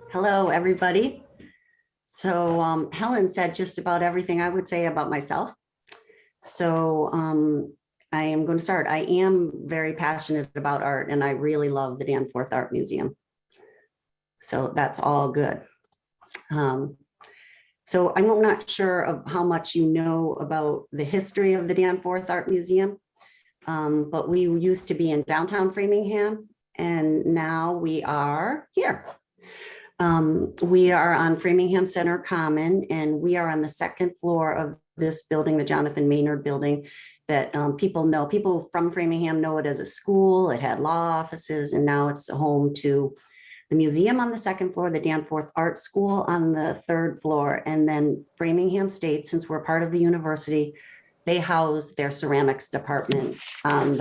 Hello, everybody. So Helen said just about everything I would say about myself. So I am going to start. I am very passionate about art and I really love the Danforth Art Museum. So that's all good. So I'm not sure of how much you know about the history of the Danforth Art Museum, but we used to be in downtown Framingham and now we are here. We are on Framingham Center Common, and we are on the second floor of this building, the Jonathan Maynard building, that people know. People from Framingham know it as a school. It had law offices, and now it's home to the museum on the second floor, the Danforth Art School on the third floor, and then Framingham State, since we're part of the university, they house their ceramics department on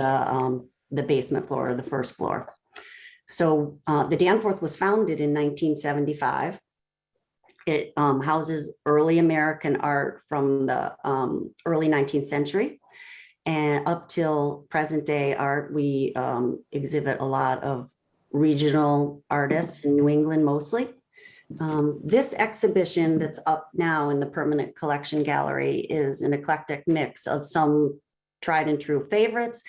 the basement floor or the first floor. So the Danforth was founded in 1975. It houses early American art from the early 19th century. And up till present day art, we exhibit a lot of regional artists in New England mostly. This exhibition that's up now in the permanent collection gallery is an eclectic mix of some tried and true favorites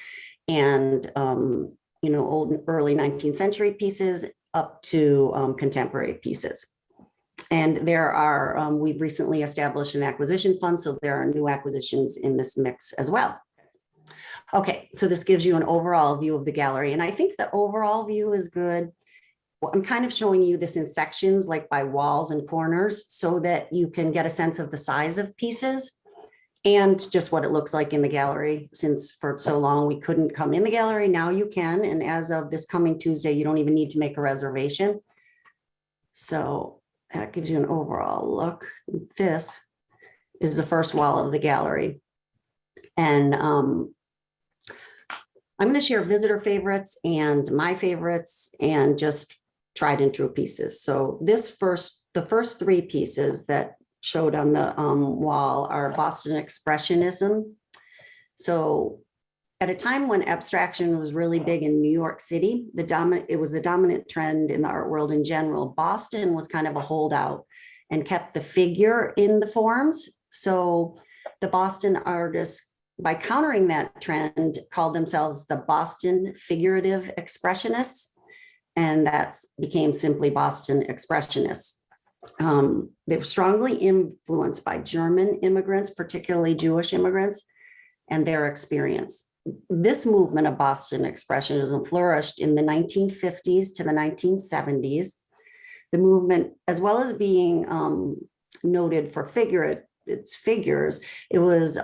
and old early 19th century pieces up to contemporary pieces. And there are, we've recently established an acquisition fund, so there are new acquisitions in this mix as well. Okay, so this gives you an overall view of the gallery. And I think the overall view is good. Well, I'm kind of showing you this in sections, like by walls and corners, so that you can get a sense of the size of pieces and just what it looks like in the gallery. Since for so long we couldn't come in the gallery, now you can. And as of this coming Tuesday, you don't even need to make a reservation. So that gives you an overall look. This is the first wall of the gallery. And I'm going to share visitor favorites and my favorites and just tried and true pieces. So the first three pieces that showed on the wall are Boston Expressionism. So at a time when abstraction was really big in New York City, it was the dominant trend in the art world in general. Boston was kind of a holdout and kept the figure in the forms. So the Boston artists, by countering that trend, called themselves the Boston Figurative Expressionists, and that became simply Boston Expressionists. They were strongly influenced by German immigrants, particularly Jewish immigrants, and their experience. This movement of Boston Expressionism flourished in the 1950s to the 1970s. The movement, as well as being noted for its figures, it was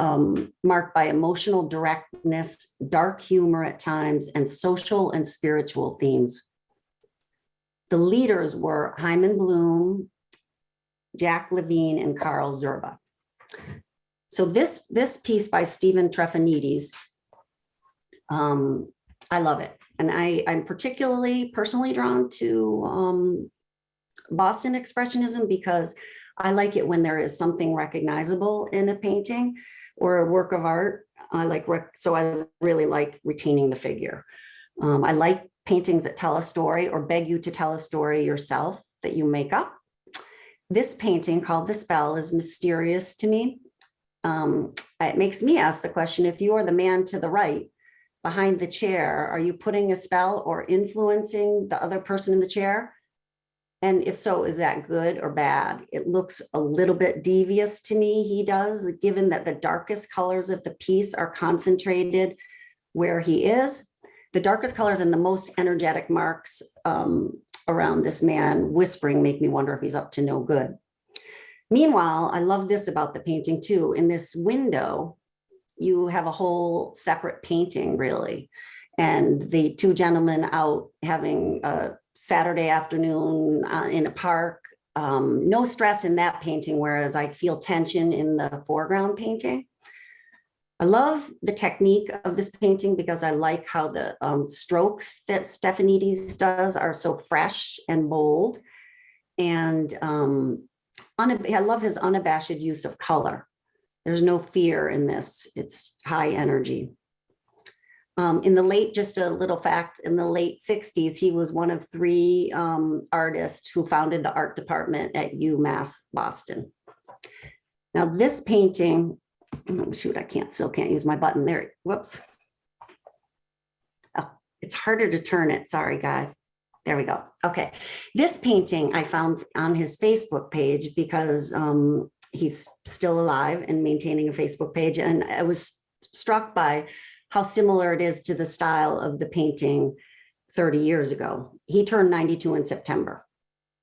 marked by emotional directness, dark humor at times, and social and spiritual themes. The leaders were Hyman Bloom, Jack Levine, and Carl Zerba. So this piece by Stephen Trefanides, I love it. And I'm particularly personally drawn to Boston Expressionism because I like it when there is something recognizable in a painting or a work of art. So I really like retaining the figure. I like paintings that tell a story or beg you to tell a story yourself that you make up. This painting called The Spell is mysterious to me. It makes me ask the question, if you are the man to the right behind the chair, are you putting a spell or influencing the other person in the chair? And if so, is that good or bad? It looks a little bit devious to me, he does, given that the darkest colors of the piece are concentrated where he is. The darkest colors and the most energetic marks around this man whispering make me wonder if he's up to no good. Meanwhile, I love this about the painting too. In this window, you have a whole separate painting, really. And the two gentlemen out having a Saturday afternoon in a park, no stress in that painting, whereas I feel tension in the foreground painting. I love the technique of this painting because I like how the strokes that Stefanides does are so fresh and bold. And I love his unabashed use of color. There's no fear in this. It's high energy. In the late, just a little fact, in the late 60s, he was one of three artists who founded the art department at UMass Boston. Now this painting, oh, shoot, still can't use my button there. Whoops. Oh, it's harder to turn it. Sorry, guys. There we go. Okay. This painting I found on his Facebook page because he's still alive and maintaining a Facebook page. And I was struck by how similar it is to the style of the painting 30 years ago. He turned 92 in September.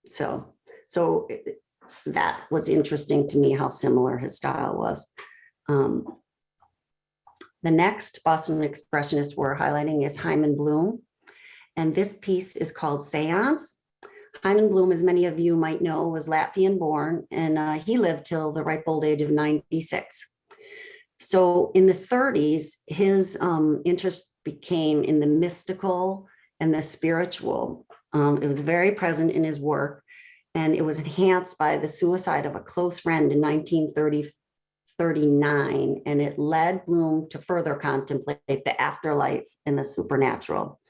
So that was interesting to me how similar his style was. The next Boston Expressionist we're highlighting is Hyman Bloom. And this piece is called Seance. Hyman Bloom, as many of you might know, was Latvian born, and he lived till the ripe old age of 96. So in the 30s, his interest became in the mystical and the spiritual. It was very present in his work, and it was enhanced by the suicide of a close friend in 1939, and it led Bloom to further contemplate the afterlife and the supernatural.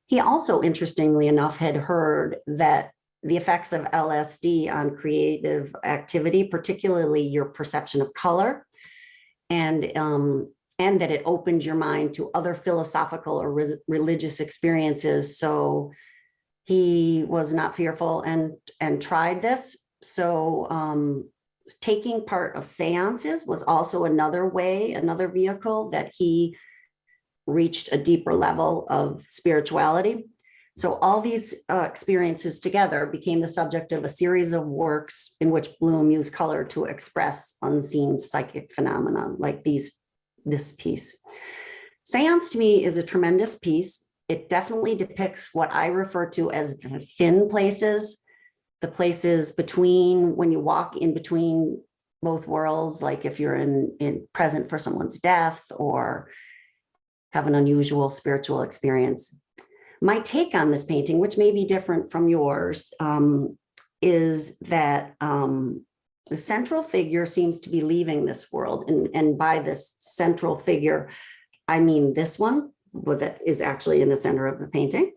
He also, interestingly enough, had heard that the effects of LSD on creative activity, particularly your perception of color, and that it opened your mind to other philosophical or religious experiences. So he was not fearful and tried this. So taking part of seances was also another vehicle that he reached a deeper level of spirituality. So all these experiences together became the subject of a series of works in which Bloom used color to express unseen psychic phenomena like this piece. Seance to me is a tremendous piece. It definitely depicts what I refer to as the thin places, the places between when you walk in between both worlds, like if you're in present for someone's death or have an unusual spiritual experience. My take on this painting, which may be different from yours, is that the central figure seems to be leaving this world. And by this central figure, I mean this one, that is actually in the center of the painting.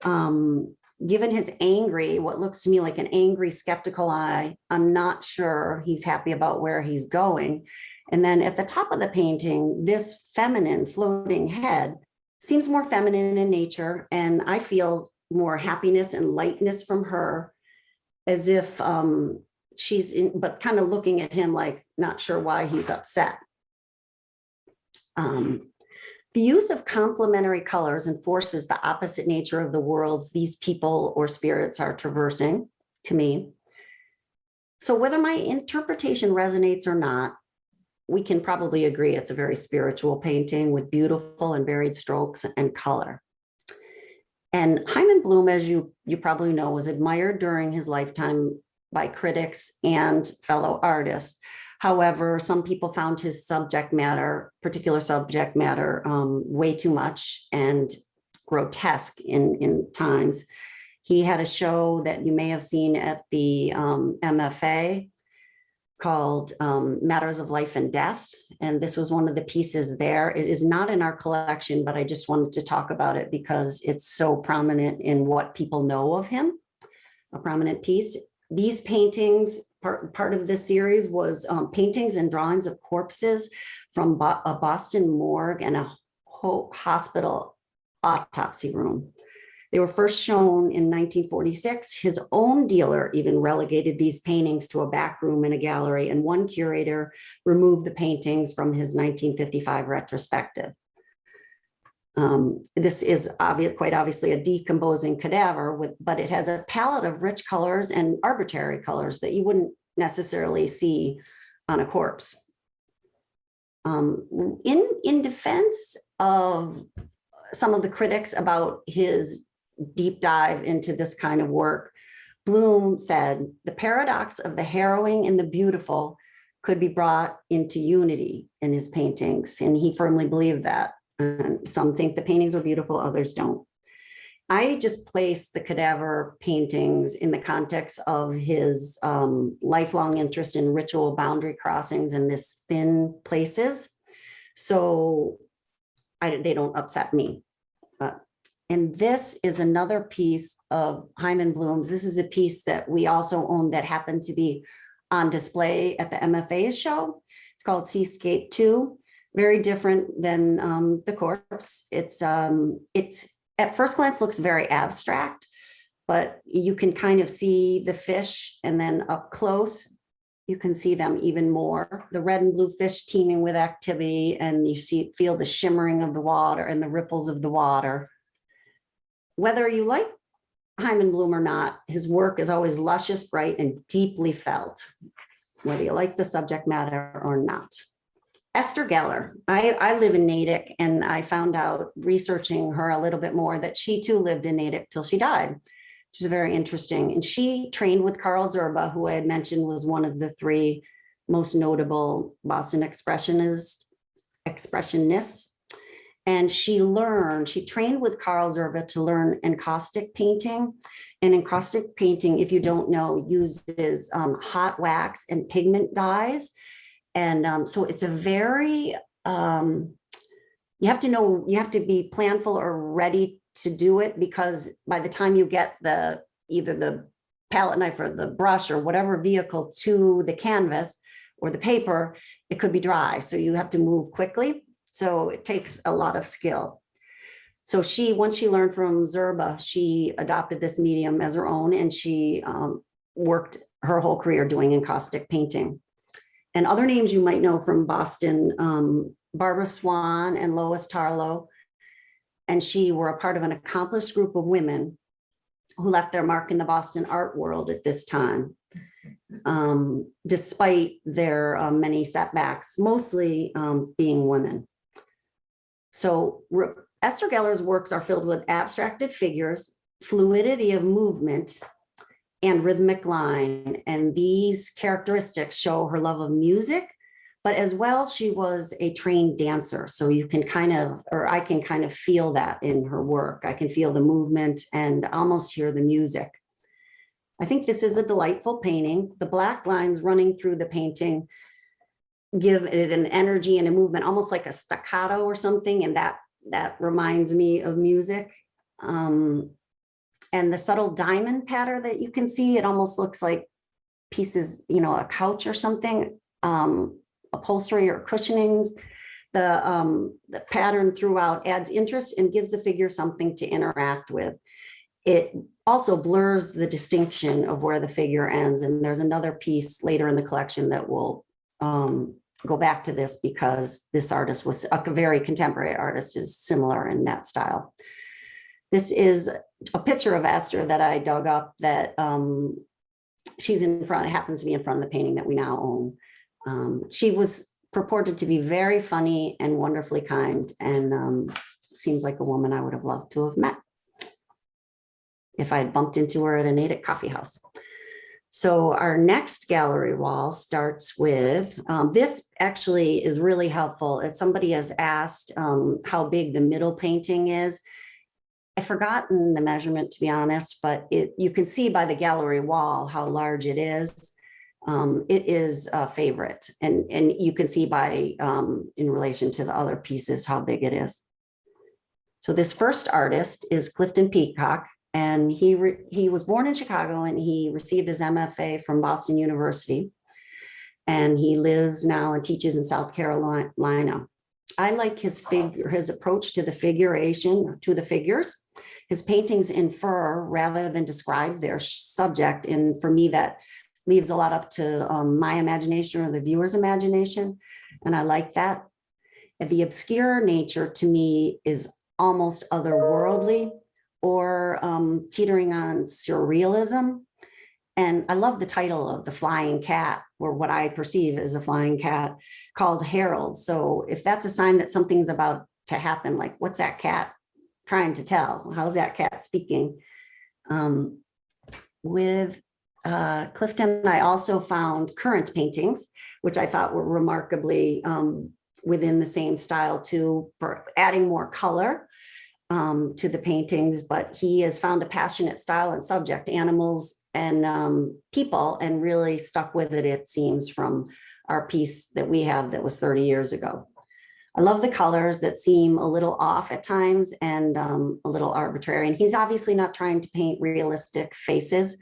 Given his what looks to me like an angry, skeptical eye, I'm not sure he's happy about where he's going. And then at the top of the painting, this feminine floating head seems more feminine in nature. And I feel more happiness and lightness from her, as if she's but kind of looking at him like not sure why he's upset. The use of complementary colors enforces the opposite nature of the worlds these people or spirits are traversing, to me. So whether my interpretation resonates or not, we can probably agree it's a very spiritual painting with beautiful and varied strokes and color. And Hyman Bloom, as you probably know, was admired during his lifetime by critics and fellow artists. However, some people found his particular subject matter, way too much and grotesque in times. He had a show that you may have seen at the MFA called Matters of Life and Death. And this was one of the pieces there. It is not in our collection, but I just wanted to talk about it because it's so prominent in what people know of him, a prominent piece. These paintings, part of this series was paintings and drawings of corpses from a Boston morgue and a hospital autopsy room. They were first shown in 1946. His own dealer even relegated these paintings to a back room in a gallery, and one curator removed the paintings from his 1955 retrospective. This is quite obviously a decomposing cadaver, but it has a palette of rich colors and arbitrary colors that you wouldn't necessarily see on a corpse. In defense of some of the critics about his deep dive into this kind of work, Bloom said, the paradox of the harrowing and the beautiful could be brought into unity in his paintings. And he firmly believed that. Some think the paintings are beautiful, others don't. I just placed the cadaver paintings in the context of his lifelong interest in ritual boundary crossings and this thin places. So they don't upset me. And this is another piece of Hyman Bloom's. This is a piece that we also own that happened to be on display at the MFA's show. It's called Seascape II. Very different than the corpse. It's at first glance looks very abstract, but you can kind of see the fish, and then up close, you can see them even more. The red and blue fish teeming with activity, and you feel the shimmering of the water and the ripples of the water. Whether you like Hyman Bloom or not, his work is always luscious, bright, and deeply felt, whether you like the subject matter or not. Esther Geller. I live in Natick, and I found out researching her a little bit more that she too lived in Natick till she died, which is very interesting. And she trained with Carl Zerba, who I had mentioned was one of the three most notable Boston expressionists. And she trained with Carl Zerba to learn encaustic painting. And encaustic painting, if you don't know, uses hot wax and pigment dyes. And so it's a very, you have to be planful or ready to do it, because by the time you get either the palette knife or the brush or whatever vehicle to the canvas or the paper, it could be dry. So you have to move quickly. So it takes a lot of skill. So once she learned from Zerba, she adopted this medium as her own, and she worked her whole career doing encaustic painting. And other names you might know from Boston, Barbara Swan and Lois Tarlow, and she were a part of an accomplished group of women who left their mark in the Boston art world at this time, despite their many setbacks, mostly being women. So Esther Geller's works are filled with abstracted figures, fluidity of movement, and rhythmic line. And these characteristics show her love of music, but as well, she was a trained dancer. So you can I can kind of feel that in her work. I can feel the movement and almost hear the music. I think this is a delightful painting. The black lines running through the painting give it an energy and a movement, almost like a staccato or something. And that reminds me of music. And the subtle diamond pattern that you can see, it almost looks like pieces, a couch or something, upholstery or cushionings. The pattern throughout adds interest and gives the figure something to interact with. It also blurs the distinction of where the figure ends. And there's another piece later in the collection that will go back to this, because this artist was a very contemporary artist, is similar in that style. This is a picture of Esther that I dug up that she's in front, it happens to be in front of the painting that we now own. She was purported to be very funny and wonderfully kind, and seems like a woman I would have loved to have met if I had bumped into her at a Natick coffee house. So our next gallery wall starts with, this actually is really helpful. If somebody has asked how big the middle painting is, I've forgotten the measurement, to be honest, but you can see by the gallery wall how large it is. It is a favorite, and you can see by, in relation to the other pieces, how big it is. So this first artist is Clifton Peacock, and he was born in Chicago, and he received his MFA from Boston University, and he lives now and teaches in South Carolina. I like his approach to the figuration, to the figures. His paintings infer rather than describe their subject, and for me that leaves a lot up to my imagination or the viewer's imagination, and I like that. And the obscure nature to me is almost otherworldly, or teetering on surrealism. And I love the title of the flying cat, or what I perceive as a flying cat, called Herald. So if that's a sign that something's about to happen, like what's that cat trying to tell? How's that cat speaking? With Clifton, I also found current paintings, which I thought were remarkably within the same style too, for adding more color to the paintings. But he has found a passionate style and subject, animals and people, and really stuck with it, it seems, from our piece that we have that was 30 years ago. I love the colors that seem a little off at times and a little arbitrary. And he's obviously not trying to paint realistic faces,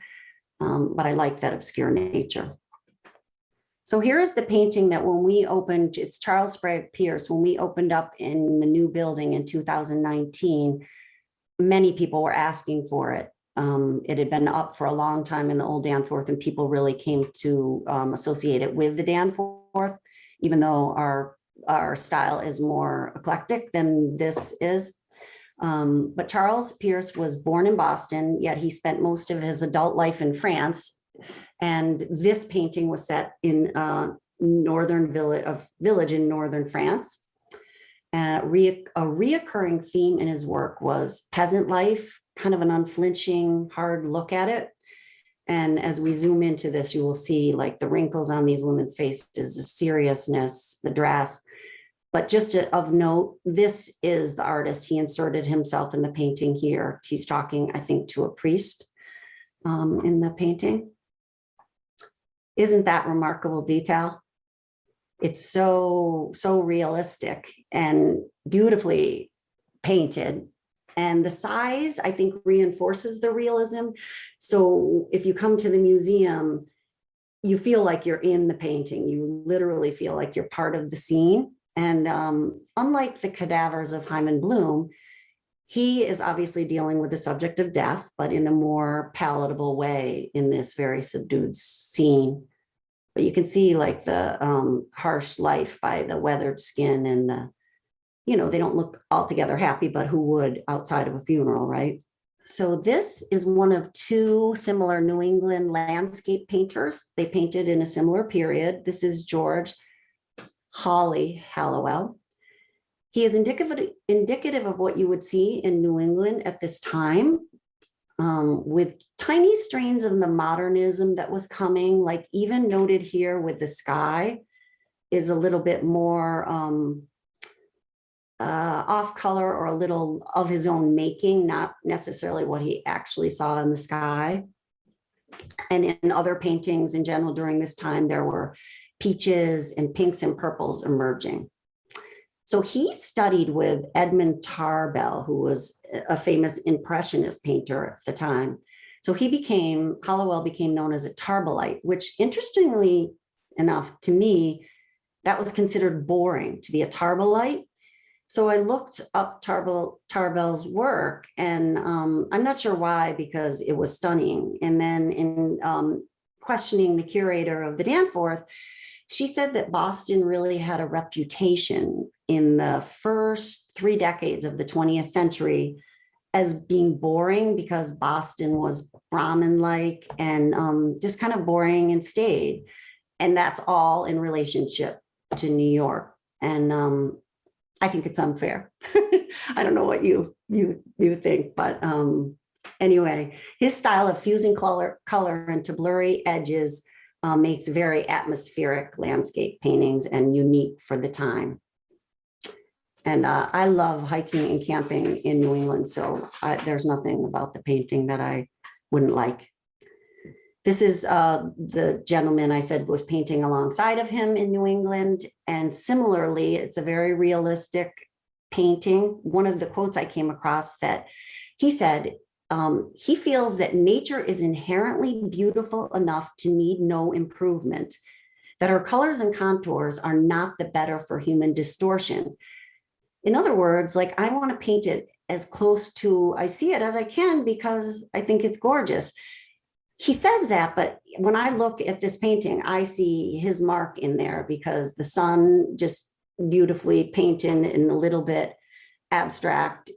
but I like that obscure nature. So here is the painting that when we opened, it's Charles Sprague Pierce, when we opened up in the new building in 2019, many people were asking for it. It had been up for a long time in the old Danforth, and people really came to associate it with the Danforth, even though our style is more eclectic than this is. But Charles Pierce was born in Boston, yet he spent most of his adult life in France. And this painting was set in northern village in northern France. A reoccurring theme in his work was peasant life, kind of an unflinching, hard look at it. And as we zoom into this, you will see like the wrinkles on these women's faces, the seriousness, the dress. But just of note, this is the artist. He inserted himself in the painting here. He's talking, I think, to a priest in the painting. Isn't that remarkable detail? It's so realistic and beautifully painted. And the size, I think, reinforces the realism. So if you come to the museum, you feel like you're in the painting. You literally feel like you're part of the scene. And unlike the cadavers of Hyman Bloom, he is obviously dealing with the subject of death, but in a more palatable way in this very subdued scene. But you can see like the harsh life by the weathered skin and the, they don't look altogether happy, but who would outside of a funeral, right? So this is one of two similar New England landscape painters. They painted in a similar period. This is George Hallowell. He is indicative of what you would see in New England at this time, with tiny strains of the modernism that was coming, like even noted here with the sky is a little bit more off color or a little of his own making, not necessarily what he actually saw in the sky. And in other paintings in general during this time, there were peaches and pinks and purples emerging. So he studied with Edmund Tarbell, who was a famous Impressionist painter at the time. So Hallowell became known as a Tarbellite, which interestingly enough to me, that was considered boring to be a Tarbellite. So I looked up Tarbell's work and I'm not sure why, because it was stunning. And then in questioning the curator of the Danforth, she said that Boston really had a reputation in the first 3 decades of the 20th century as being boring because Boston was Brahmin-like and just kind of boring and staid. And that's all in relationship to New York. And I think it's unfair. I don't know what you think, but anyway, his style of fusing color into blurry edges makes very atmospheric landscape paintings and unique for the time. And I love hiking and camping in New England, so there's nothing about the painting that I wouldn't like. This is the gentleman I said was painting alongside of him in New England. And similarly, it's a very realistic painting. One of the quotes I came across that he said, he feels that nature is inherently beautiful enough to need no improvement, that her colors and contours are not the better for human distortion. In other words, like I want to paint it as close to I see it as I can because I think it's gorgeous. He says that, but when I look at this painting, I see his mark in there because the sun just beautifully painted and a little bit abstract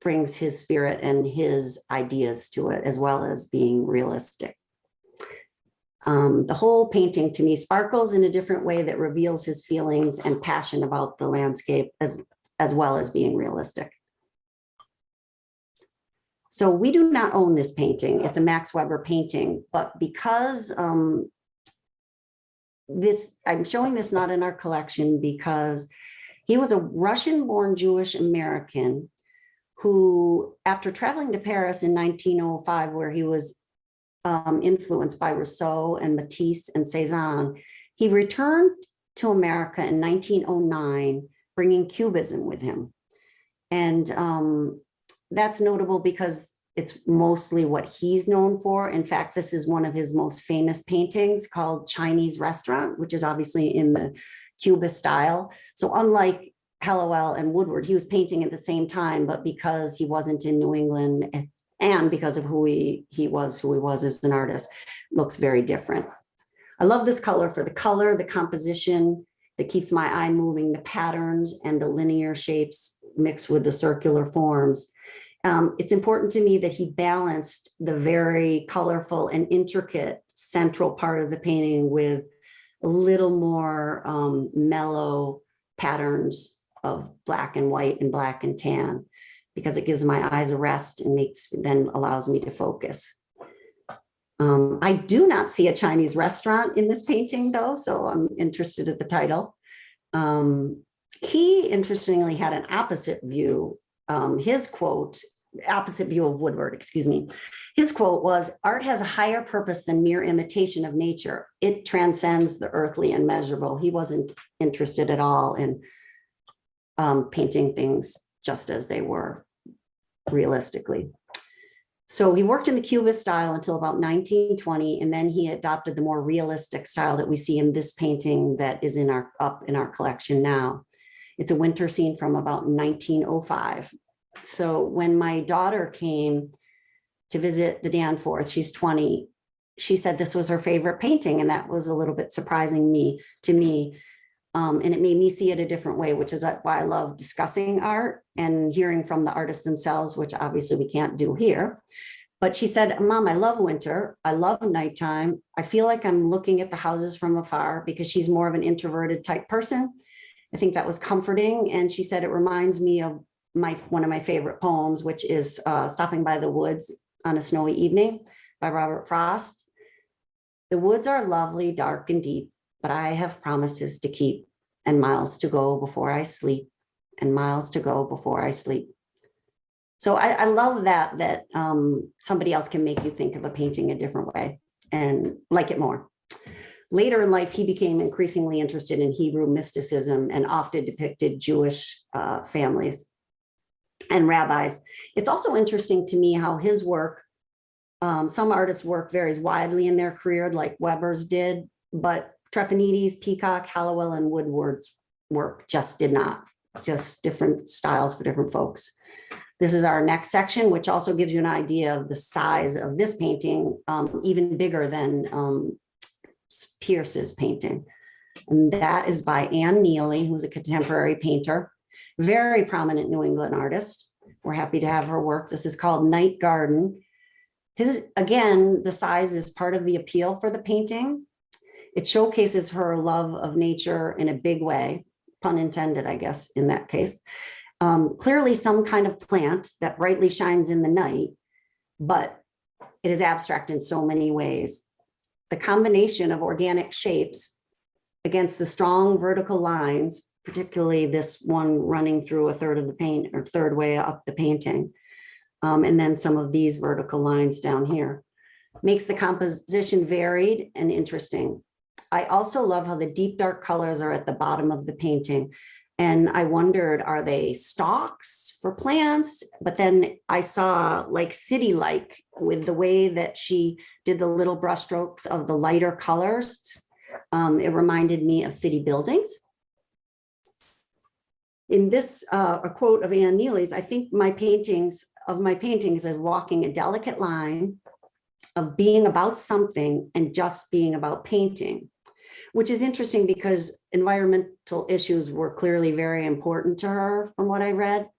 brings his spirit and his ideas to it, as well as being realistic. The whole painting to me sparkles in a different way that reveals his feelings and passion about the landscape as well as being realistic. So we do not own this painting. It's a Max Weber painting, but because I'm showing this not in our collection because he was a Russian-born Jewish American who, after traveling to Paris in 1905, where he was influenced by Rousseau and Matisse and Cézanne, he returned to America in 1909 bringing Cubism with him. And that's notable because it's mostly what he's known for. In fact, this is one of his most famous paintings called Chinese Restaurant, which is obviously in the Cubist style. So unlike Hallowell and Woodward, he was painting at the same time, but because he wasn't in New England and because of who he was as an artist, looks very different. I love this color for the color, the composition that keeps my eye moving, the patterns and the linear shapes mixed with the circular forms. It's important to me that he balanced the very colorful and intricate central part of the painting with a little more mellow patterns of black and white and black and tan, because it gives my eyes a rest and then allows me to focus. I do not see a Chinese restaurant in this painting though, so I'm interested at the title. He interestingly had an opposite view. His quote, opposite view of Woodward, excuse me. His quote was, "Art has a higher purpose than mere imitation of nature. It transcends the earthly and measurable." He wasn't interested at all in painting things just as they were realistically. So he worked in the Cubist style until about 1920, and then he adopted the more realistic style that we see in this painting that is up in our collection now. It's a winter scene from about 1905. So when my daughter came to visit the Danforth, she's 20, she said this was her favorite painting, and that was a little bit surprising to me. And it made me see it a different way, which is why I love discussing art and hearing from the artists themselves, which obviously we can't do here. But she said, "Mom, I love winter. I love nighttime. I feel like I'm looking at the houses from afar," because she's more of an introverted type person. I think that was comforting. And she said, it reminds me of one of my favorite poems, which is Stopping by the Woods on a Snowy Evening by Robert Frost. "The woods are lovely, dark and deep, but I have promises to keep, and miles to go before I sleep, and miles to go before I sleep." So I love that somebody else can make you think of a painting a different way and like it more. Later in life, he became increasingly interested in Hebrew mysticism and often depicted Jewish families and rabbis. It's also interesting to me how his work, some artists' work varies widely in their career, like Weber's did, but Trefanides, Peacock, Hallowell, and Woodward's work just did not, just different styles for different folks. This is our next section, which also gives you an idea of the size of this painting, even bigger than Pierce's painting. And that is by Annnealy, who's a contemporary painter, very prominent New England artist. We're happy to have her work. This is called Night Garden. Again, the size is part of the appeal for the painting. It showcases her love of nature in a big way, pun intended, I guess, in that case. Clearly some kind of plant that brightly shines in the night, but it is abstract in so many ways. The combination of organic shapes against the strong vertical lines, particularly this one running through a third of the paint or third way up the painting, and then some of these vertical lines down here, makes the composition varied and interesting. I also love how the deep dark colors are at the bottom of the painting. And I wondered, are they stalks for plants? But then I saw like city-like with the way that she did the little brush strokes of the lighter colors. It reminded me of city buildings. In this, a quote of Annnealy's, I think my paintings as walking a delicate line of being about something and just being about painting, which is interesting because environmental issues were clearly very important to her from what I read.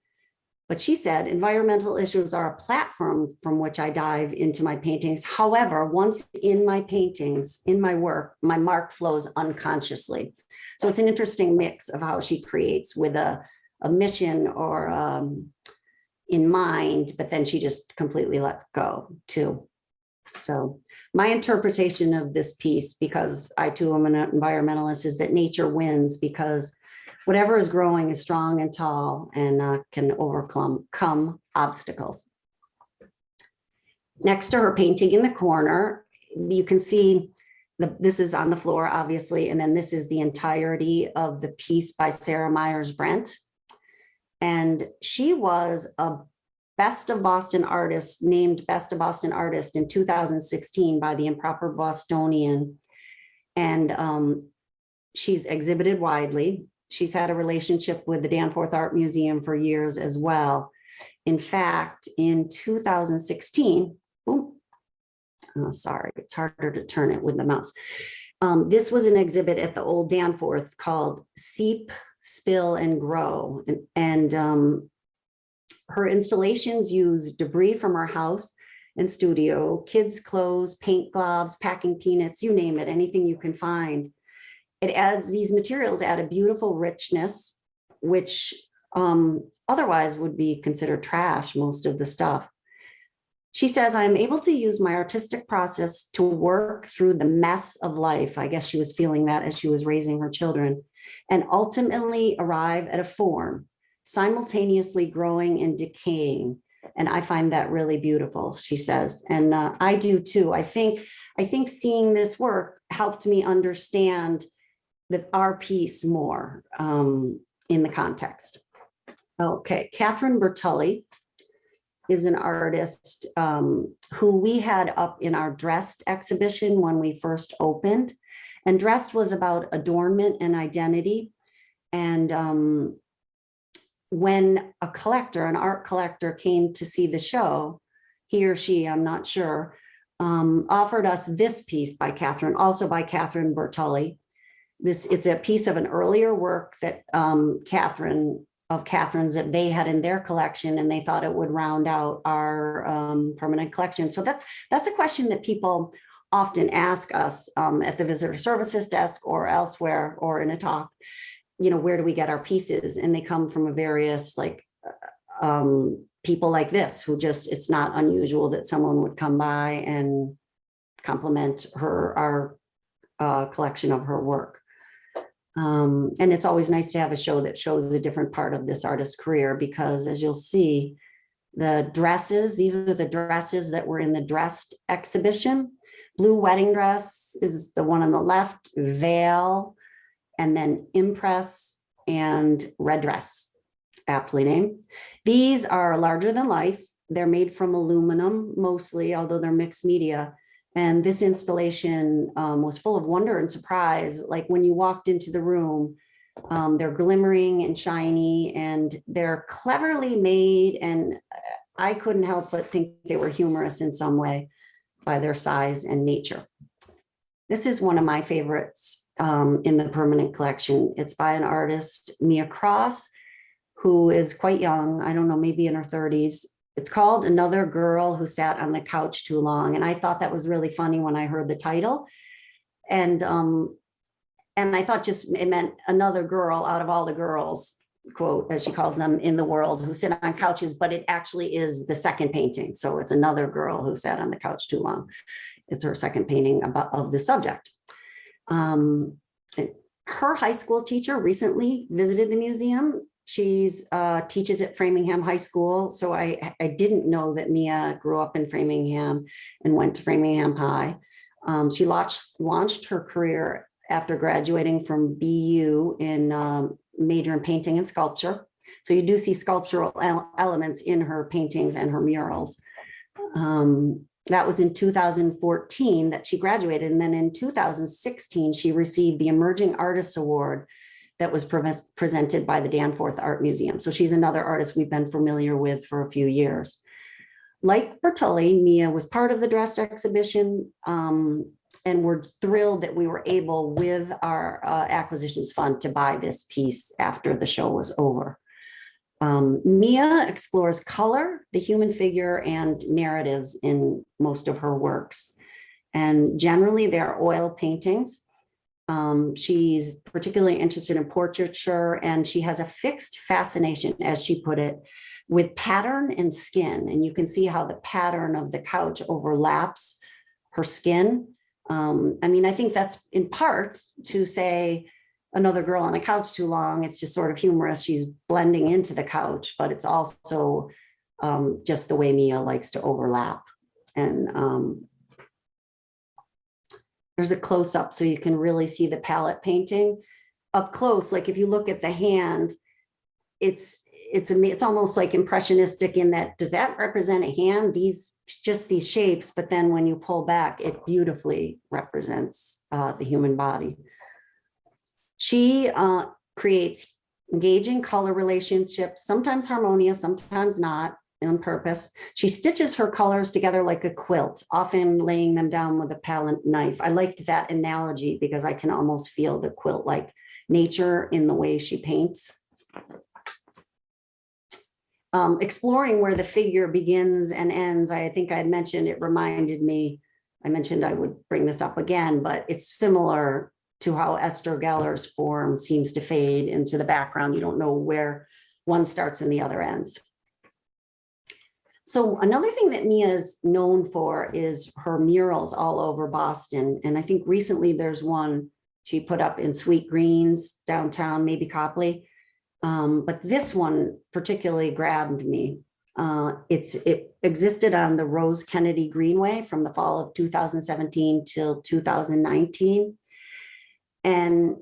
But she said, environmental issues are a platform from which I dive into my paintings. However, once in my paintings, in my work, my mark flows unconsciously. So it's an interesting mix of how she creates with a mission or in mind, but then she just completely lets go too. So my interpretation of this piece, because I too am an environmentalist, is that nature wins because whatever is growing is strong and tall and can overcome obstacles. Next to her painting in the corner, you can see this is on the floor, obviously, and then this is the entirety of the piece by Sarah Myers Brent. And she was a Best of Boston artist, named Best of Boston Artist in 2016 by the Improper Bostonian. And she's exhibited widely. She's had a relationship with the Danforth Art Museum for years as well. In fact, in 2016, sorry, it's harder to turn it with the mouse. This was an exhibit at the old Danforth called Seep, Spill, and Grow. And her installations use debris from her house and studio, kids' clothes, paint globs, packing peanuts, you name it, anything you can find. It adds, these materials add a beautiful richness, which otherwise would be considered trash, most of the stuff. She says, I'm able to use my artistic process to work through the mess of life. I guess she was feeling that as she was raising her children, and ultimately arrive at a form, simultaneously growing and decaying. And I find that really beautiful, she says. And I do too. I think seeing this work helped me understand our piece more in the context. Okay, Catherine Bertulli is an artist who we had up in our Dressed exhibition when we first opened. And Dressed was about adornment and identity. And when a collector, an art collector, came to see the show, he or she, I'm not sure, offered us this piece by Catherine, also by Catherine Bertulli. It's a piece of an earlier work that Catherine's that they had in their collection, and they thought it would round out our permanent collection. So that's a question that people often ask us at the visitor services desk or elsewhere or in a talk. You know, where do we get our pieces? And they come from a various people like this who just, it's not unusual that someone would come by and compliment our collection of her work. And it's always nice to have a show that shows a different part of this artist's career, because as you'll see, the dresses, these are the dresses that were in the Dressed exhibition. Blue wedding dress is the one on the left, veil, and then impress, and red dress, aptly named. These are larger than life. They're made from aluminum mostly, although they're mixed media. And this installation was full of wonder and surprise. Like when you walked into the room, they're glimmering and shiny, and they're cleverly made. And I couldn't help but think they were humorous in some way by their size and nature. This is one of my favorites in the permanent collection. It's by an artist, Mia Cross, who is quite young. I don't know, maybe in her 30s. It's called Another Girl Who Sat on the Couch Too Long. And I thought that was really funny when I heard the title. And I thought just it meant another girl out of all the girls, quote, as she calls them, in the world who sit on couches, but it actually is the second painting. So it's another girl who sat on the couch too long. It's her second painting of the subject. Her high school teacher recently visited the museum. She's teaches at Framingham High School. So I didn't know that Mia grew up in Framingham and went to Framingham High. She launched her career after graduating from BU in major in painting and sculpture. So you do see sculptural elements in her paintings and her murals. That was in 2014 that she graduated. And then in 2016, she received the Emerging Artists Award that was presented by the Danforth Art Museum. So she's another artist we've been familiar with for a few years. Like Bertulli, Mia was part of the Dressed exhibition, and we're thrilled that we were able, with our acquisitions fund, to buy this piece after the show was over. Mia explores color, the human figure, and narratives in most of her works. And generally they're oil paintings. She's particularly interested in portraiture, and she has a fixed fascination, as she put it, with pattern and skin. And you can see how the pattern of the couch overlaps her skin. I mean, I think that's in part to say another girl on the couch too long. It's just sort of humorous. She's blending into the couch, but it's also just the way Mia likes to overlap. And There's a close-up so you can really see the palette painting. Up close, like if you look at the hand, it's almost like impressionistic in that, does that represent a hand? Just these shapes, but then when you pull back, it beautifully represents the human body. She creates engaging color relationships, sometimes harmonious, sometimes not, on purpose. She stitches her colors together like a quilt, often laying them down with a palette knife. I liked that analogy because I can almost feel the quilt-like nature in the way she paints. Exploring where the figure begins and ends, I think I had mentioned, it reminded me, I mentioned I would bring this up again, but it's similar to how Esther Geller's form seems to fade into the background. You don't know where one starts and the other ends. So another thing that Mia is known for is her murals all over Boston. And I think recently there's one she put up in Sweet Greens downtown, maybe Copley. But this one particularly grabbed me. It existed on the Rose Kennedy Greenway from the fall of 2017 till 2019. And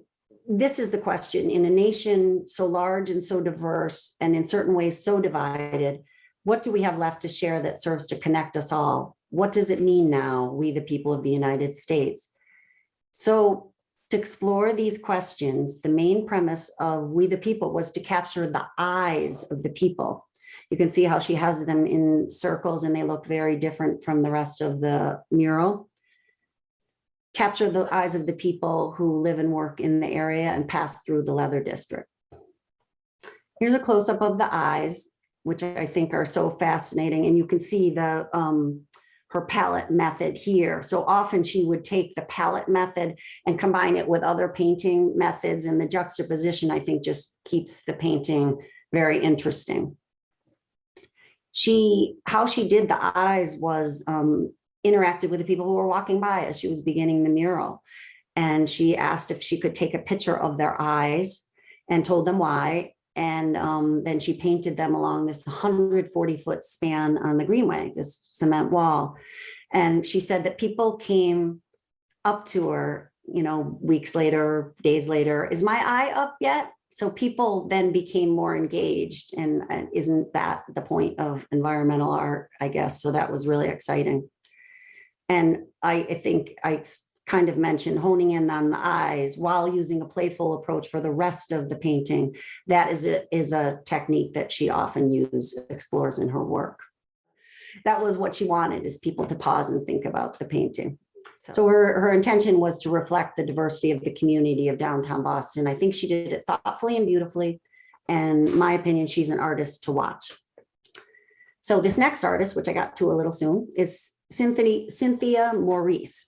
this is the question: in a nation so large and so diverse, and in certain ways so divided, what do we have left to share that serves to connect us all? What does it mean now, we the people of the United States? So to explore these questions, the main premise of We the People was to capture the eyes of the people. You can see how she has them in circles and they look very different from the rest of the mural. Capture the eyes of the people who live and work in the area and pass through the leather district. Here's a close-up of the eyes, which I think are so fascinating. And you can see the her palette method here. So often she would take the palette method and combine it with other painting methods, and the juxtaposition, I think, just keeps the painting very interesting. How she did the eyes was interacted with the people who were walking by as she was beginning the mural. And she asked if she could take a picture of their eyes and told them why. And then she painted them along this 140-foot span on the Greenway, this cement wall. And she said that people came up to her, weeks later, days later, is my eye up yet? So people then became more engaged. And isn't that the point of environmental art, I guess? So that was really exciting. And I think I kind of mentioned honing in on the eyes while using a playful approach for the rest of the painting. That is a technique that she often explores in her work. That was what she wanted, is people to pause and think about the painting. So her intention was to reflect the diversity of the community of downtown Boston. I think she did it thoughtfully and beautifully. And in my opinion, she's an artist to watch. So this next artist, which I got to a little soon, is Cynthia Maurice.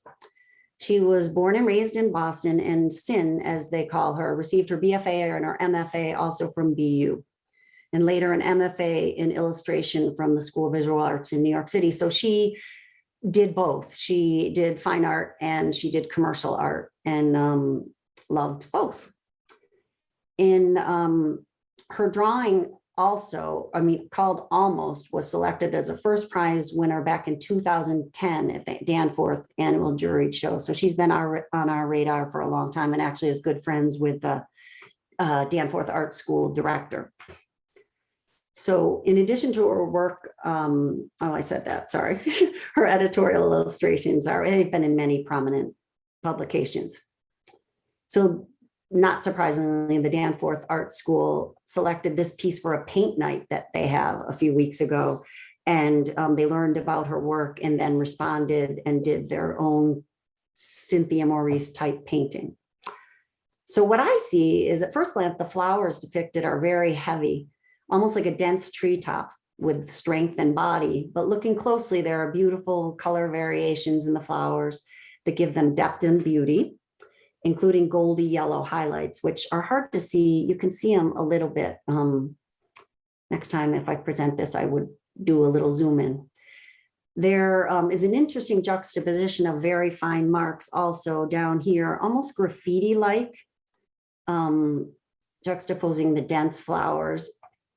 She was born and raised in Boston, and Cyn, as they call her, received her BFA and her MFA also from BU, and later an MFA in illustration from the School of Visual Arts in New York City. So she did both. She did fine art and she did commercial art, and loved both. In her drawing also, called Almost, was selected as a first prize winner back in 2010 at the Danforth annual juried show. So she's been on our radar for a long time, and actually is good friends with the Danforth Art School director. So in addition to her work, I said that, sorry, her editorial illustrations they've been in many prominent publications. So not surprisingly, the Danforth Art School selected this piece for a paint night that they have a few weeks ago. And they learned about her work and then responded and did their own Cynthia Maurice type painting. So what I see is, at first glance, the flowers depicted are very heavy, almost like a dense treetop with strength and body. But looking closely, there are beautiful color variations in the flowers that give them depth and beauty, including goldy yellow highlights, which are hard to see. You can see them a little bit. Next time, if I present this, I would do a little zoom in. There is an interesting juxtaposition of very fine marks also down here, almost graffiti-like, juxtaposing the dense flowers.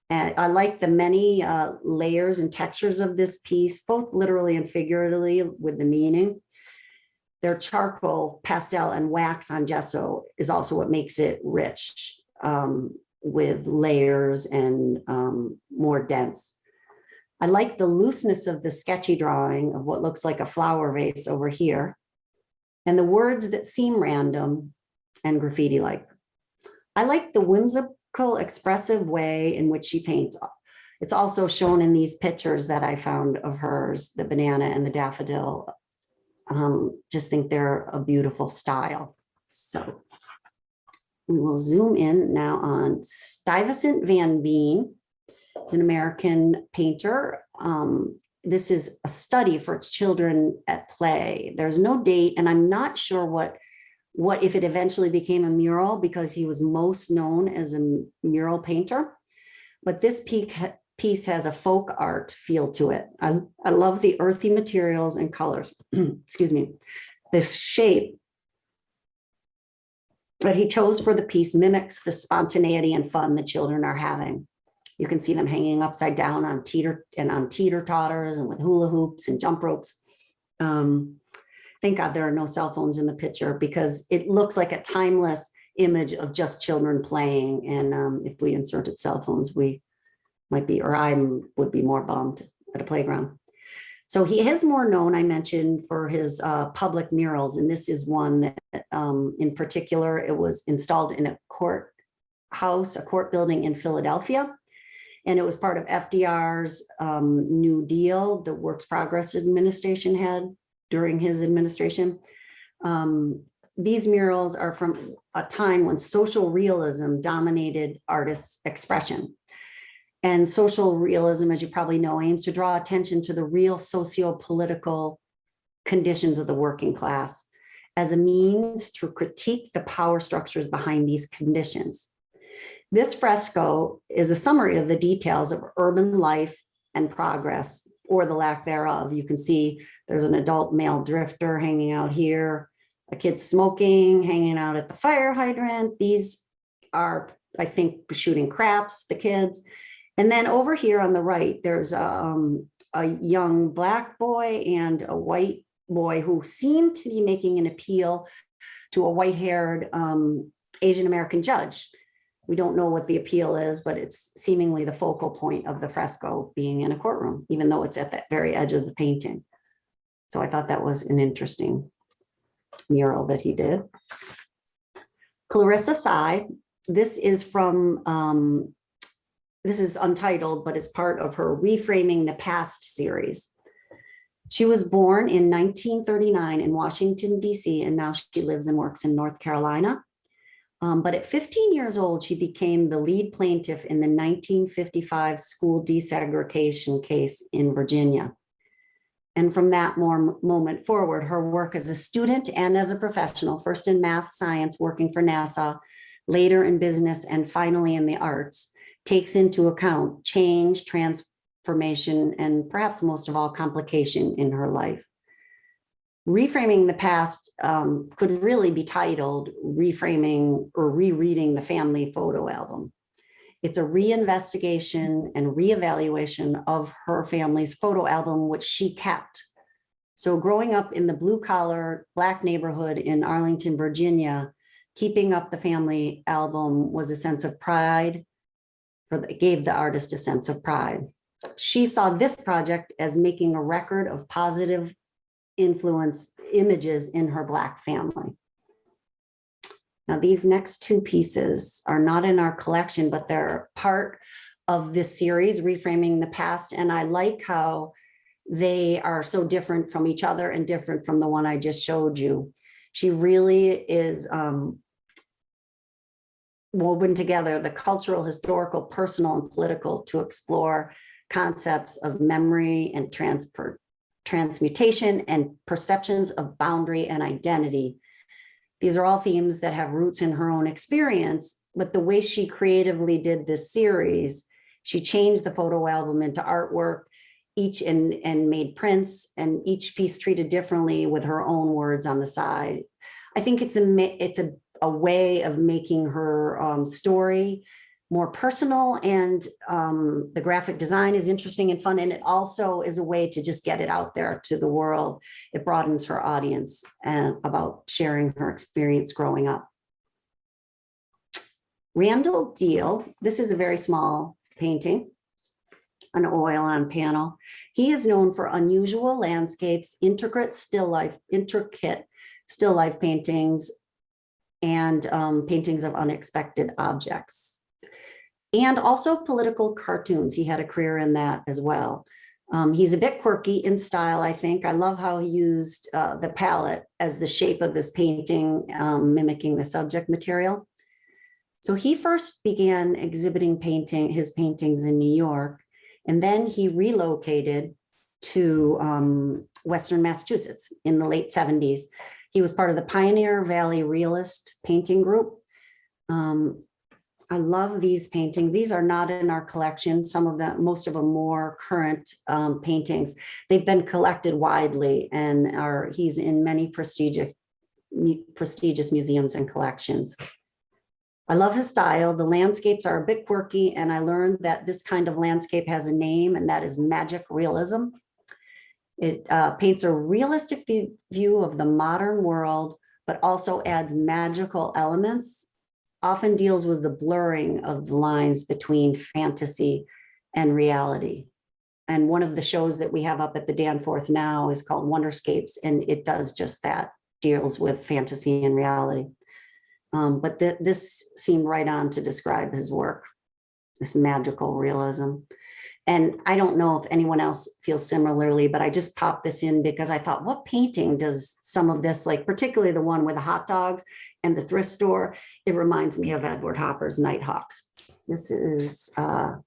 And I like the many layers and textures of this piece, both literally and figuratively, with the meaning. their charcoal, pastel, and wax on gesso is also what makes it rich, with layers and more dense. I like the looseness of the sketchy drawing of what looks like a flower vase over here, and the words that seem random and graffiti-like. I like the whimsical, expressive way in which she paints. It's also shown in these pictures that I found of hers, the banana and the daffodil. Just think they're a beautiful style. So we will zoom in now on Stuyvesant Van Veen. It's an American painter. This is a study for children at play. There's no date, and I'm not sure what if it eventually became a mural, because he was most known as a mural painter. But this piece has a folk art feel to it. I love the earthy materials and colors. Excuse me. The shape that he chose for the piece mimics the spontaneity and fun the children are having. You can see them hanging upside down on teeter-totters and with hula hoops and jump ropes. Thank God there are no cell phones in the picture, because it looks like a timeless image of just children playing. And if we inserted cell phones, we might be, or I would be more bummed at a playground. So he is more known, I mentioned, for his public murals. And this is one that in particular, it was installed in a courthouse, a court building in Philadelphia. And it was part of FDR's New Deal, the Works Progress Administration had during his administration. These murals are from a time when social realism dominated artists' expression. And social realism, as you probably know, aims to draw attention to the real socio-political conditions of the working class as a means to critique the power structures behind these conditions. This fresco is a summary of the details of urban life and progress, or the lack thereof. You can see there's an adult male drifter hanging out here, a kid smoking, hanging out at the fire hydrant. These are, I think, shooting craps, the kids. And then over here on the right, there's a young Black boy and a white boy who seem to be making an appeal to a white-haired Asian American judge. We don't know what the appeal is, but it's seemingly the focal point of the fresco, being in a courtroom, even though it's at the very edge of the painting. So I thought that was an interesting mural that he did. Clarissa Sy, this is from, this is untitled, but it's part of her Reframing the Past series. She was born in 1939 in Washington, D.C., and now she lives and works in North Carolina. But at 15 years old, she became the lead plaintiff in the 1955 school desegregation case in Virginia. And from that moment forward, her work as a student and as a professional, first in math, science, working for NASA, later in business, and finally in the arts, takes into account change, transformation, and perhaps most of all, complication in her life. Reframing the Past could really be titled Reframing or Rereading the Family Photo Album. It's a reinvestigation and reevaluation of her family's photo album, which she kept. So growing up in the blue-collar Black neighborhood in Arlington, Virginia, keeping up the family album was a sense of pride, it gave the artist a sense of pride. She saw this project as making a record of positive influence images in her Black family. Now, these next two pieces are not in our collection, but they're part of this series, Reframing the Past. And I like how they are so different from each other and different from the one I just showed you. She really is woven together the cultural, historical, personal, and political to explore concepts of memory and transmutation and perceptions of boundary and identity. These are all themes that have roots in her own experience, but the way she creatively did this series, she changed the photo album into artwork, and made prints, and each piece treated differently with her own words on the side. I think it's a way of making her story more personal, and the graphic design is interesting and fun. And it also is a way to just get it out there to the world. It broadens her audience and about sharing her experience growing up. Randall Deal, this is a very small painting, an oil on panel. He is known for unusual landscapes, intricate still life paintings, and paintings of unexpected objects. And also political cartoons. He had a career in that as well. He's a bit quirky in style, I think. I love how he used the palette as the shape of this painting, mimicking the subject material. So he first began exhibiting his paintings in New York, and then he relocated to Western Massachusetts in the late 70s. He was part of the Pioneer Valley Realist Painting Group. I love these paintings. These are not in our collection. Most of them more current paintings. They've been collected widely, and he's in many prestigious museums and collections. I love his style. The landscapes are a bit quirky, and I learned that this kind of landscape has a name, and that is magic realism. It paints a realistic view of the modern world, but also adds magical elements, often deals with the blurring of the lines between fantasy and reality. And one of the shows that we have up at the Danforth now is called Wonderscapes, and it does just that, deals with fantasy and reality. But this seemed right on to describe his work, this magical realism. And I don't know if anyone else feels similarly, but I just popped this in because I thought, what painting does some of this, like particularly the one with the hot dogs and the thrift store? It reminds me of Edward Hopper's Nighthawks. This is a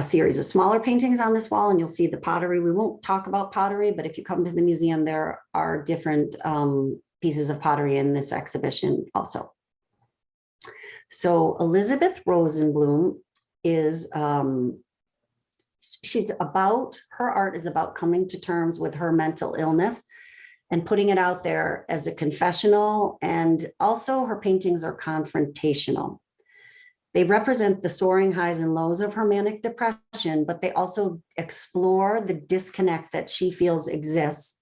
series of smaller paintings on this wall, and you'll see the pottery. We won't talk about pottery, but if you come to the museum, there are different pieces of pottery in this exhibition also. So Elizabeth Rosenbloom is, her art is about coming to terms with her mental illness and putting it out there as a confessional, and also her paintings are confrontational. They represent the soaring highs and lows of her manic depression, but they also explore the disconnect that she feels exists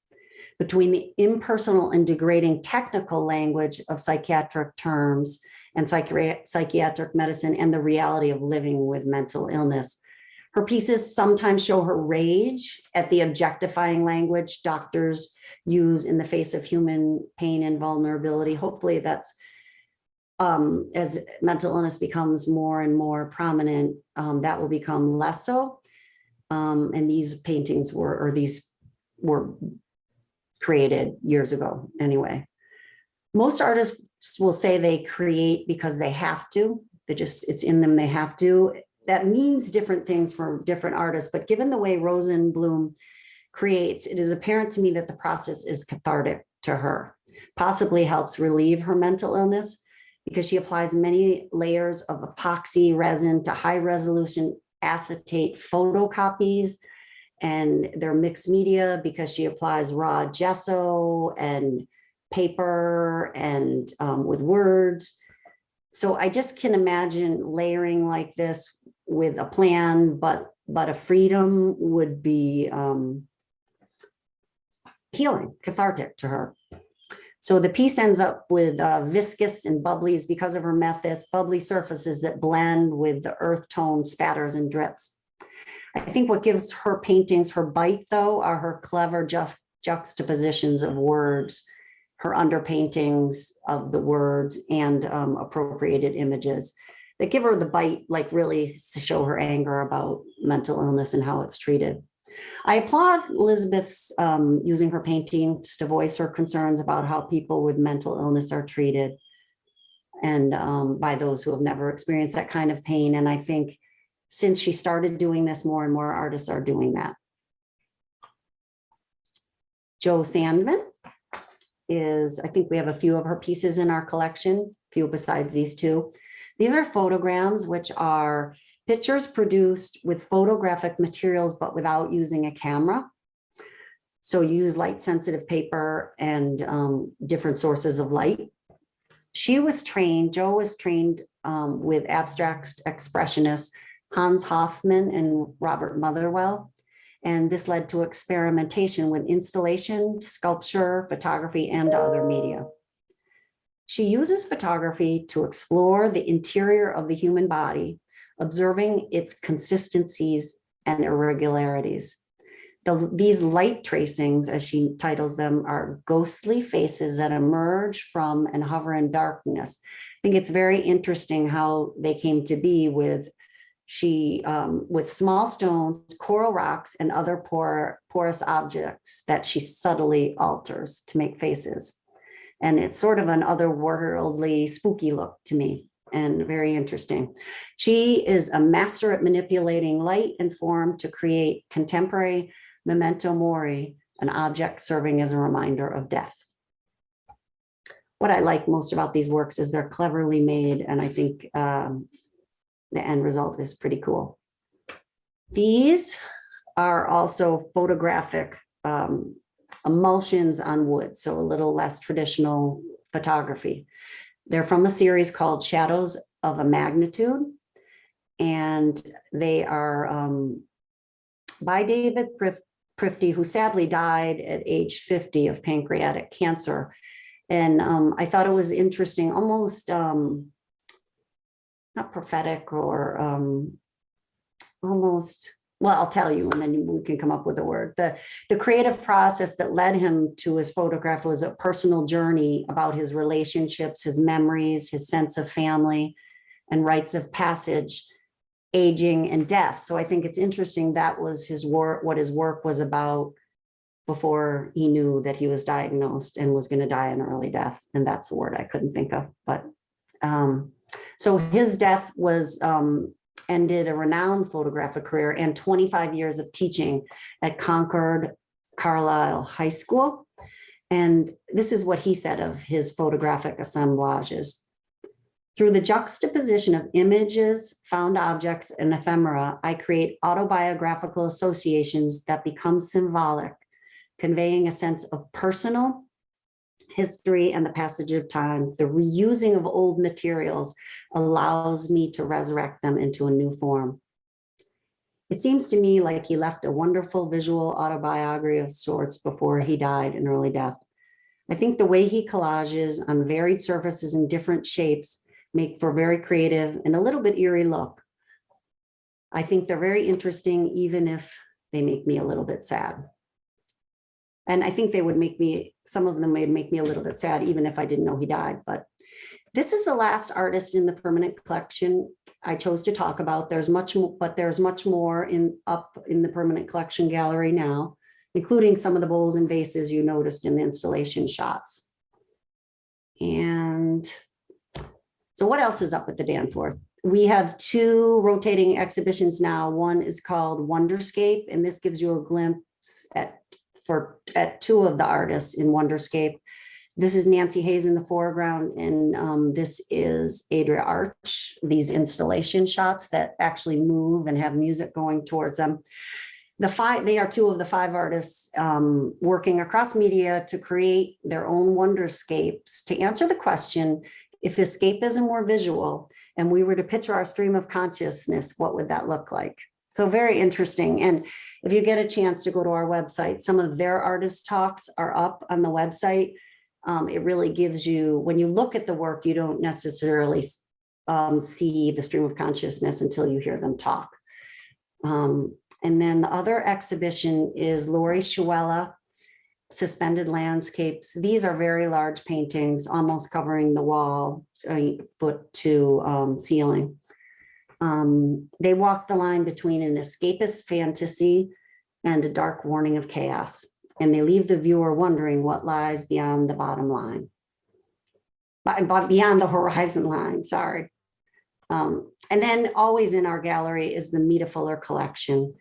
between the impersonal and degrading technical language of psychiatric terms and psychiatric medicine and the reality of living with mental illness. Her pieces sometimes show her rage at the objectifying language doctors use in the face of human pain and vulnerability. Hopefully that's, as mental illness becomes more and more prominent, that will become less so. And these paintings were created years ago anyway. Most artists will say they create because they have to. It's in them, they have to. That means different things for different artists, but given the way Rosenbloom creates, it is apparent to me that the process is cathartic to her, possibly helps relieve her mental illness because she applies many layers of epoxy resin to high resolution acetate photocopies, and they're mixed media because she applies raw gesso and paper and with words. So I just can imagine layering like this with a plan, but a freedom would be healing, cathartic to her. So the piece ends up with viscous and bubblies because of her methods, bubbly surfaces that blend with the earth tone spatters and drips. I think what gives her paintings her bite, though, are her clever juxtapositions of words, her underpaintings of the words and appropriated images that give her the bite, like really to show her anger about mental illness and how it's treated. I applaud Elizabeth's using her paintings to voice her concerns about how people with mental illness are treated, and by those who have never experienced that kind of pain. And I think since she started doing this, more and more artists are doing that. Jo Sandman is, I think we have a few of her pieces in our collection, few besides these two. These are photograms, which are pictures produced with photographic materials, but without using a camera. So you use light sensitive paper and different sources of light Joe was trained with abstract expressionists Hans Hofmann and Robert Motherwell. And this led to experimentation with installation, sculpture, photography, and other media. She uses photography to explore the interior of the human body, observing its consistencies and irregularities. These light tracings, as she titles them, are ghostly faces that emerge from and hover in darkness. I think it's very interesting how they came to be with small stones, coral rocks, and other porous objects that she subtly alters to make faces. And it's sort of an otherworldly, spooky look to me, and very interesting. She is a master at manipulating light and form to create contemporary memento mori, an object serving as a reminder of death. What I like most about these works is they're cleverly made, and I think the end result is pretty cool. These are also photographic emulsions on wood, so a little less traditional photography. They're from a series called Shadows of a Magnitude, and they are by David Prifty, who sadly died at age 50 of pancreatic cancer. And I thought it was interesting, almost not prophetic or almost, well, I'll tell you, and then we can come up with a word. The creative process that led him to his photograph was a personal journey about his relationships, his memories, his sense of family and rites of passage, aging and death. So I think it's interesting that was his work, what his work was about before he knew that he was diagnosed and was going to die an early death. And that's a word I couldn't think of. But so his death was ended a renowned photographic career and 25 years of teaching at Concord Carlisle High School. And this is what he said of his photographic assemblages. Through the juxtaposition of images, found objects, and ephemera, I create autobiographical associations that become symbolic, conveying a sense of personal history and the passage of time. The reusing of old materials allows me to resurrect them into a new form. It seems to me like he left a wonderful visual autobiography of sorts before he died in early death. I think the way he collages on varied surfaces in different shapes make for very creative and a little bit eerie look. I think they're very interesting, even if they make me a little bit sad. And I think they would make me, some of them would make me a little bit sad, even if I didn't know he died. But this is the last artist in the permanent collection I chose to talk about. There's much more, but there's much more up in the permanent collection gallery now, including some of the bowls and vases you noticed in the installation shots. And so what else is up at the Danforth? We have two rotating exhibitions now. One is called Wonderscape, and this gives you a glimpse at two of the artists in Wonderscape. This is Nancy Hayes in the foreground, and this is Adria Arch, these installation shots that actually move and have music going towards them. They are two of the five artists working across media to create their own wonderscapes to answer the question, if escapism were visual and we were to picture our stream of consciousness, what would that look like? So very interesting. And if you get a chance to go to our website, some of their artist talks are up on the website. It really gives you, when you look at the work, you don't necessarily see the stream of consciousness until you hear them talk. And then the other exhibition is Lori Schuella, Suspended Landscapes. These are very large paintings, almost covering the wall, foot to ceiling. They walk the line between an escapist fantasy and a dark warning of chaos, and they leave the viewer wondering what lies beyond the bottom line, beyond the horizon line, sorry. And then always in our gallery is the Mita Fuller collection.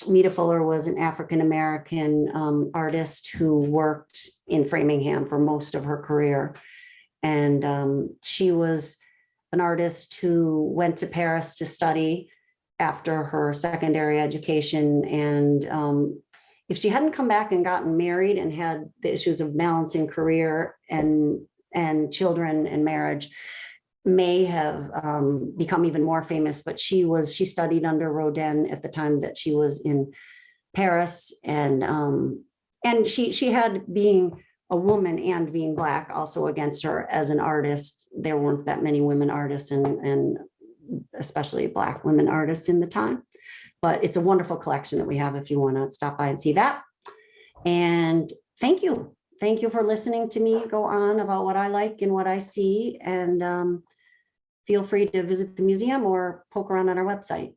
Mita Fuller was an African-American artist who worked in Framingham for most of her career. And she was an artist who went to Paris to study after her secondary education. And if she hadn't come back and gotten married and had the issues of balancing career and and children and marriage may have become even more famous, but she studied under Rodin at the time that she was in Paris, and she had, being a woman and being Black, also against her as an artist. There weren't that many women artists, and especially Black women artists in the time. But it's a wonderful collection that we have if you want to stop by and see that. And thank you. Thank you for listening to me go on about what I like and what I see. And feel free to visit the museum or poke around on our website.